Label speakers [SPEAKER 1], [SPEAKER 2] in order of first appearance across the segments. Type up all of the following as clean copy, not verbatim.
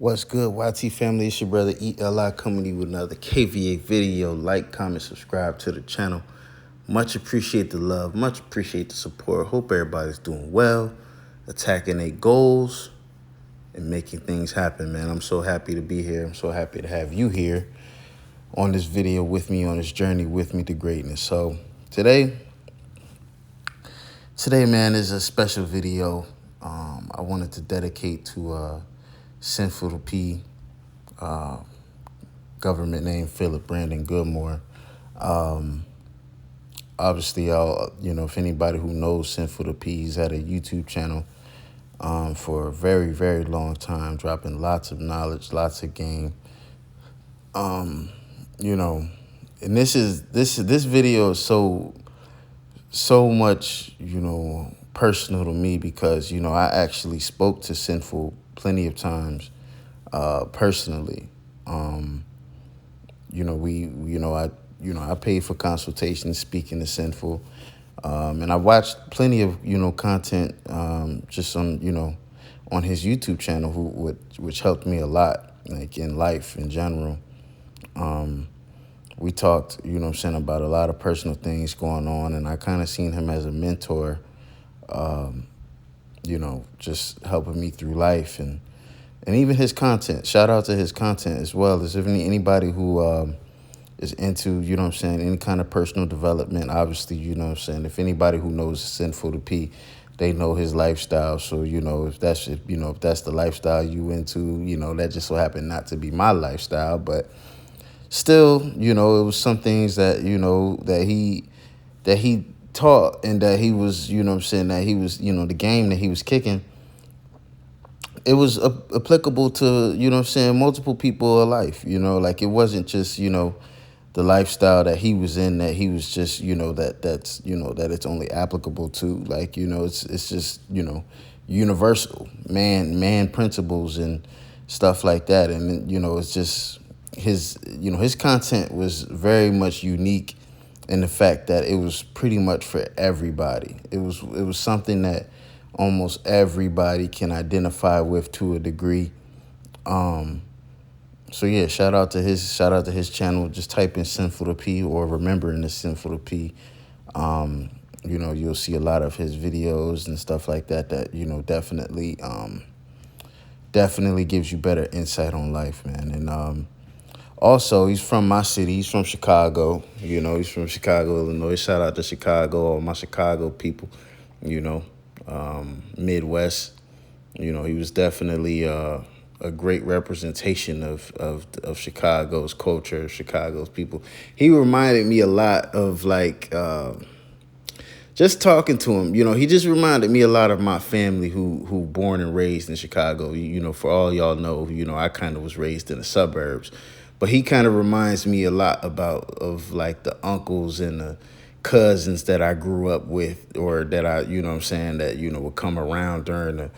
[SPEAKER 1] What's good, YT family? It's your brother ELI coming to you with another KVA video. Like, comment, subscribe to the channel. Much appreciate the love. Much appreciate the support. Hope everybody's doing well, attacking their goals, and making things happen, man. I'm so happy to be here. I'm so happy to have you here on this video with me, on this journey with me to greatness. So today, man, is a special video I wanted to dedicate to Sinful The P, government name Philip Brandon Goodmore. Obviously, if anybody who knows Sinful The P, he's had a YouTube channel for a very, very long time, dropping lots of knowledge, lots of game. And this video is so much, personal to me because, I actually spoke to Sinful plenty of times personally. I paid for consultations speaking to Sinful. And I watched plenty of, content just on, on his YouTube channel, which helped me a lot, like in life in general. We talked, about a lot of personal things going on, and I kind of seen him as a mentor, just helping me through life and even his content. Shout out to his content as well. As if anybody who is into, any kind of personal development, obviously, if anybody who knows Sinful The P, they know his lifestyle. So, if that's the lifestyle you into, that just so happened not to be my lifestyle. But still, it was some things that, that he taught and that he was, that he was, the game that he was kicking. It was applicable to, multiple people of life, like it wasn't just, the lifestyle that he was in, that he was just, that it's only applicable to, like, it's just, universal man principles and stuff like that. And, it's just his content was very much unique in the fact that it was pretty much for everybody. It was something that almost everybody can identify with to a degree. So yeah, shout out to his channel. Just type in Sinful The P or remembering the Sinful The P. You'll see a lot of his videos and stuff like that definitely gives you better insight on life, man. And also, he's from my city. He's from Chicago. He's from Chicago, Illinois. Shout out to Chicago, all my Chicago people, Midwest. He was definitely a great representation of Chicago's culture, Chicago's people. He reminded me a lot of, like, just talking to him, he just reminded me a lot of my family who born and raised in Chicago. For all y'all know, I kind of was raised in the suburbs. But he kind of reminds me a lot of like the uncles and the cousins that I grew up with, or that I, that, would come around during the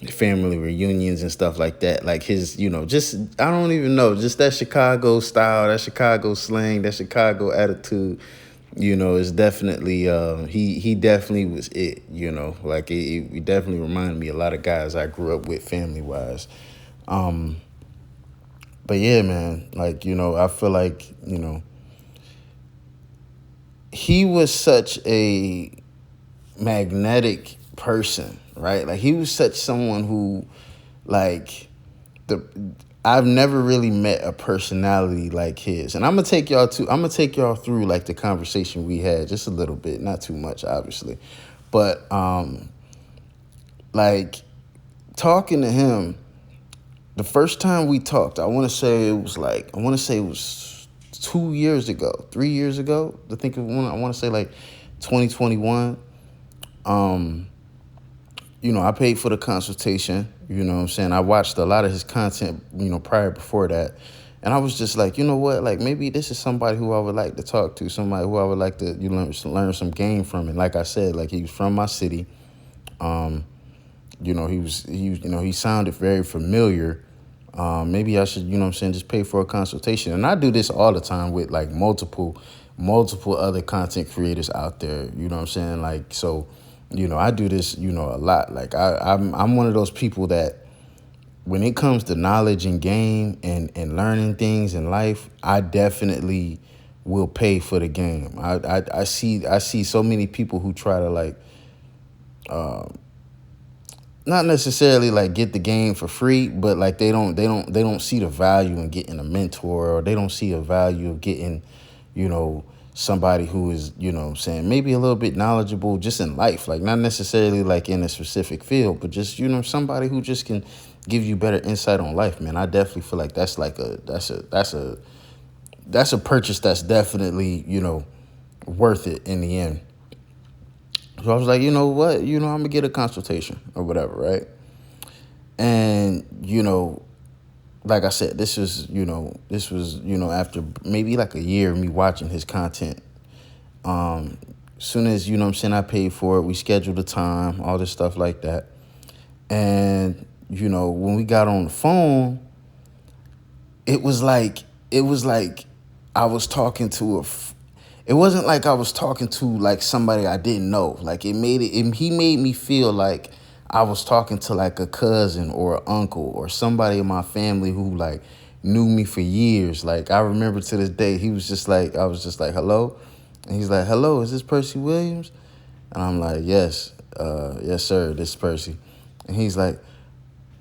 [SPEAKER 1] family reunions and stuff like that. Like his, just, I don't even know, just that Chicago style, that Chicago slang, that Chicago attitude, is definitely, he definitely was it, like it definitely reminded me a lot of guys I grew up with family wise. But yeah, man, like, I feel like, he was such a magnetic person, right? Like, he was such someone who, like, I've never really met a personality like his. And I'm gonna take y'all through like the conversation we had just a little bit, not too much, obviously. But like, talking to him, the first time we talked, I want to say it was 2 years ago, 3 years ago. I think I want to say like 2021. I paid for the consultation. I watched a lot of his content, prior before that. And I was just like, like, maybe this is somebody who I would like to talk to, somebody who I would like to learn some game from. And like I said, like, he was from my city. He sounded very familiar. Maybe I should, just pay for a consultation. And I do this all the time with like multiple other content creators out there. Like, so, I do this, a lot. Like I'm one of those people that when it comes to knowledge and game and learning things in life, I definitely will pay for the game. I see so many people who try to like not necessarily like get the game for free, but like they don't see the value in getting a mentor, or they don't see a value of getting, you know, somebody who is, saying maybe a little bit knowledgeable just in life, like not necessarily like in a specific field, but just, somebody who just can give you better insight on life, man. I definitely feel like that's like that's a purchase that's definitely, worth it in the end. So I was like, you know what, I'm gonna get a consultation or whatever, right? And like I said, this was after maybe like a year of me watching his content. Soon as I paid for it, we scheduled a time, all this stuff like that. And when we got on the phone, it was like I was talking to it wasn't like I was talking to like somebody I didn't know. Like he made me feel like I was talking to like a cousin or an uncle or somebody in my family who like knew me for years. Like I remember to this day, I was just like, hello? And he's like, hello, is this Percy Williams? And I'm like, yes, yes, sir, this is Percy. And he's like,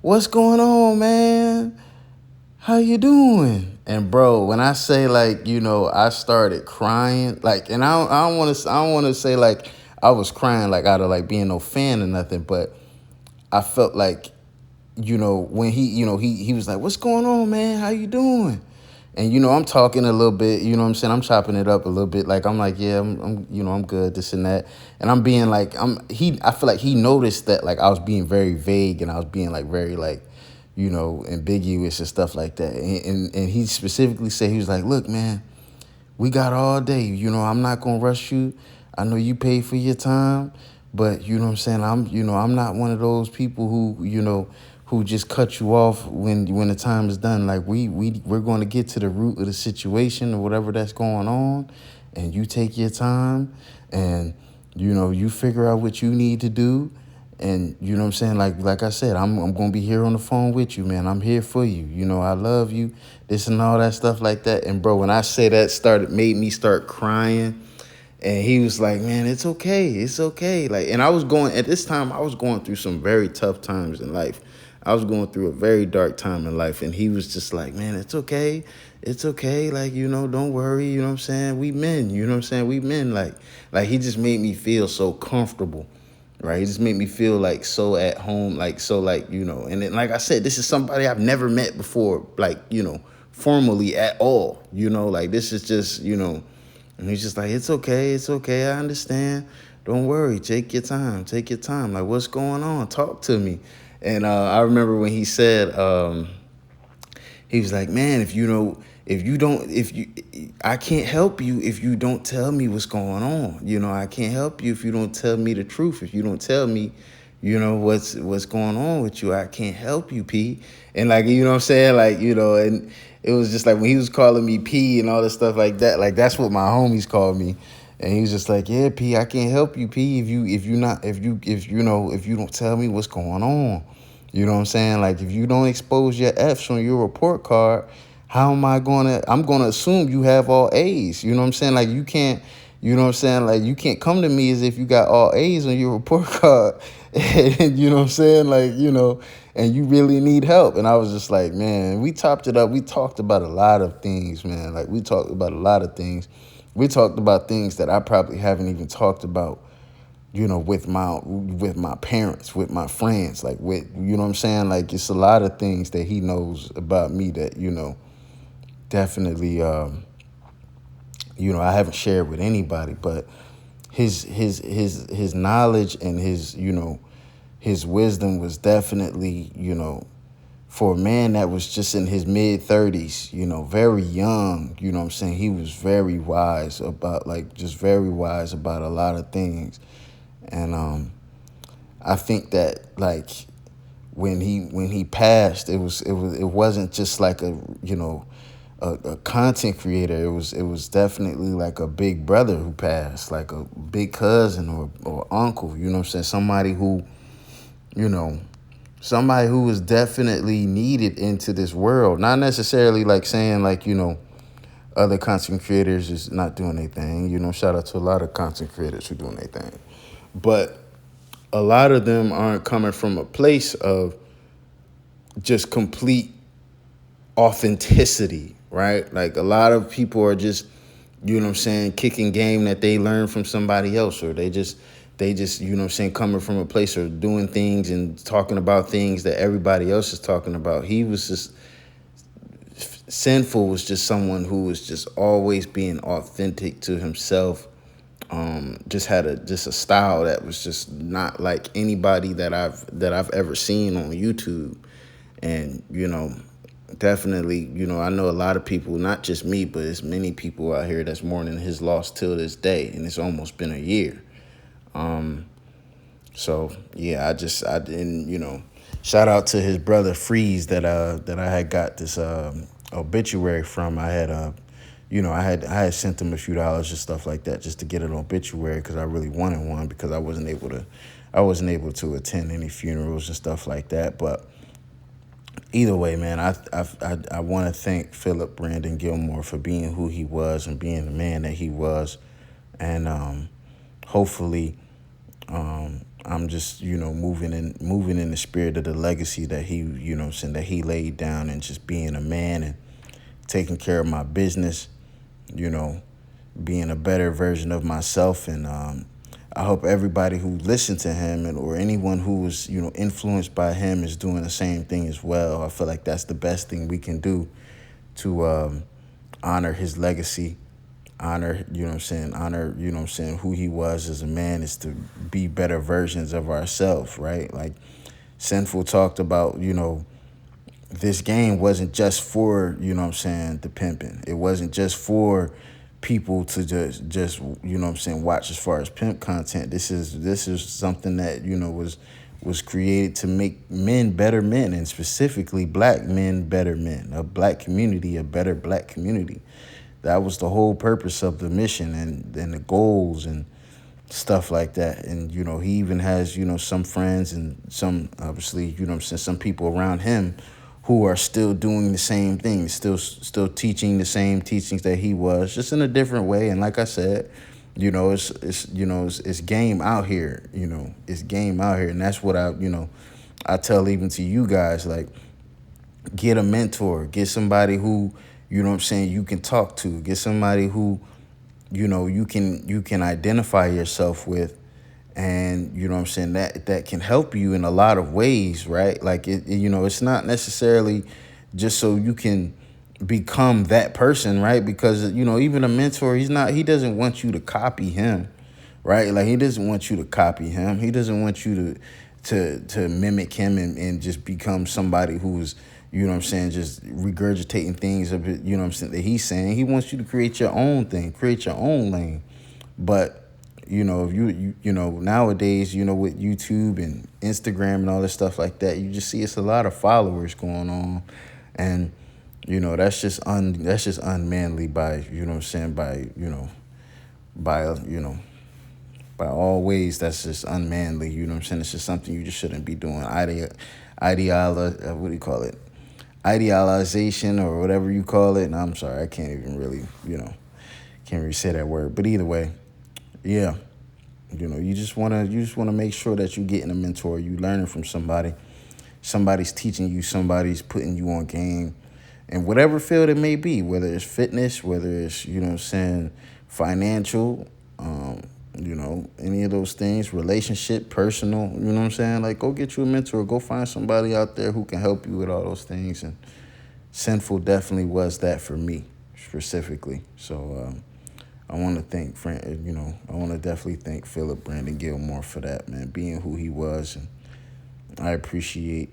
[SPEAKER 1] what's going on, man? How you doing? And bro, when I say like, I started crying, like, and I don't want to say like I was crying like out of like being no fan or nothing, but I felt like, when he was like, what's going on, man? How you doing? And I'm talking a little bit, you know what I'm saying? I'm chopping it up a little bit. Like I'm like, yeah, I'm good, this and that. And I'm being like, I feel like he noticed that like I was being very vague and I was being like very like, ambiguous and stuff like that. And he specifically said, he was like, look, man, we got all day. I'm not gonna rush you. I know you paid for your time, but you know what I'm saying? I'm not one of those people who just cut you off when the time is done. Like we're going to get to the root of the situation or whatever that's going on, and you take your time and you figure out what you need to do. And you know what I'm saying? Like I said, I'm gonna be here on the phone with you, man. I'm here for you. I love you, this and all that stuff like that. And bro, when I say that made me start crying. And he was like, man, it's okay. It's okay. Like, and at this time, I was going through some very tough times in life. I was going through a very dark time in life. And he was just like, man, it's okay. It's okay. Like, don't worry. You know what I'm saying? We men, you know what I'm saying? We men. Like he just made me feel so comfortable. Right. He just made me feel like so at home, like, so like, and then, like I said, this is somebody I've never met before, like, formally at all, like this is just, and he's just like, it's okay, I understand. Don't worry, take your time. Like, what's going on? Talk to me. And I remember when he said, he was like, man, I can't help you if you don't tell me what's going on. I can't help you if you don't tell me the truth. If you don't tell me, what's going on with you, I can't help you, P. And like, what I'm saying? Like, and it was just like when he was calling me P and all this stuff like that, like that's what my homies called me. And he was just like, yeah, P, I can't help you, P, if you don't tell me what's going on. You know what I'm saying? Like if you don't expose your F's on your report card, I'm gonna assume you have all A's. You know what I'm saying? Like you can't, you know what I'm saying? Like you can't come to me as if you got all A's on your report card. And you know what I'm saying? Like, and you really need help. And I was just like, man, we topped it up. We talked about a lot of things, man. Like we talked about a lot of things. We talked about things that I probably haven't even talked about, with my parents, with my friends, like with, you know what I'm saying? Like it's a lot of things that he knows about me that, definitely, I haven't shared with anybody, but his knowledge and his wisdom was definitely, for a man that was just in his mid-30s, very young, you know what I'm saying? He was very wise about, like, just very wise about a lot of things. And I think that, like, when he passed, it wasn't just like a content creator. It was definitely like a big brother who passed, like a big cousin or uncle, you know what I'm saying? Somebody who, somebody who was definitely needed into this world. Not necessarily like saying like, other content creators is not doing anything. Shout out to a lot of content creators who doing their thing. But a lot of them aren't coming from a place of just complete authenticity, right? Like a lot of people are just, kicking game that they learned from somebody else, or they just, coming from a place of doing things and talking about things that everybody else is talking about. He was just Sinful was just someone who was just always being authentic to himself. Just had a style that was just not like anybody that I've ever seen on YouTube. And definitely, I know a lot of people, not just me, but it's many people out here that's mourning his loss till this day, and it's almost been a year. So yeah, I didn't, shout out to his brother Freeze that I had got this obituary from. I had I had sent him a few dollars and stuff like that just to get an obituary because I really wanted one, because I wasn't able to attend any funerals and stuff like that. But either way, man, I want to thank Philip Brandon Gilmore for being who he was and being the man that he was, and hopefully, I'm just moving in the spirit of the legacy that he that he laid down, and just being a man and taking care of my business, you know, being a better version of myself. And I hope everybody who listened to him, or anyone who was, influenced by him, is doing the same thing as well. I feel like that's the best thing we can do to honor his legacy, honor, honor, who he was as a man, is to be better versions of ourselves, right? Like Sinful talked about, this game wasn't just for, the pimping. It wasn't just for people to just watch as far as pimp content. This is something that, was created to make men better men, and specifically black men better men, a black community, a better black community. That was the whole purpose of the mission, and the goals and stuff like that. And, he even has, some friends and some, obviously, some people around him who are still doing the same thing, still teaching the same teachings that he was, just in a different way. And like I said, it's game out here, it's game out here. And that's what I tell even to you guys, like, get a mentor, get somebody who, you can talk to, get somebody who, you can identify yourself with, and that can help you in a lot of ways, right? Like it's not necessarily just so you can become that person, right? Because even a mentor, he doesn't want you to copy him, right? Like he doesn't want you to copy him. He doesn't want you to mimic him and just become somebody who's, just regurgitating things of it, that he's saying. He wants you to create your own thing, create your own lane. But if nowadays, with YouTube and Instagram and all this stuff like that, you just see it's a lot of followers going on, and that's just unmanly by by all ways. That's just unmanly. It's just something you just shouldn't be doing. What do you call it? Idealization, or whatever you call it. And I'm sorry, I can't even really can't really say that word. But either way, yeah, you just wanna make sure that you're getting a mentor, you learning from somebody, somebody's teaching you, somebody's putting you on game, in whatever field it may be, whether it's fitness, whether it's financial, any of those things, relationship, personal, like, go get you a mentor, go find somebody out there who can help you with all those things. And Sinful definitely was that for me specifically. So I want to I want to definitely thank Philip Brandon Gilmore for that, man, being who he was. And I appreciate,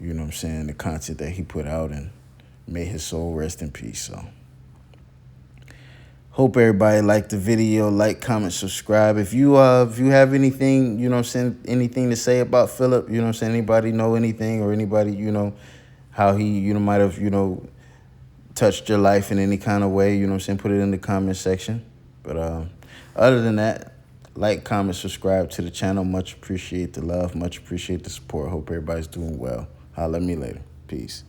[SPEAKER 1] the content that he put out, and may his soul rest in peace. So hope everybody liked the video. Like, comment, subscribe. If you have anything, anything to say about Philip, anybody know anything, or anybody, how he, might have, touched your life in any kind of way, put it in the comment section. But other than that, Like, comment, subscribe to the channel. Much appreciate the love. Much appreciate the support. Hope everybody's doing well. Holla at me later. Peace.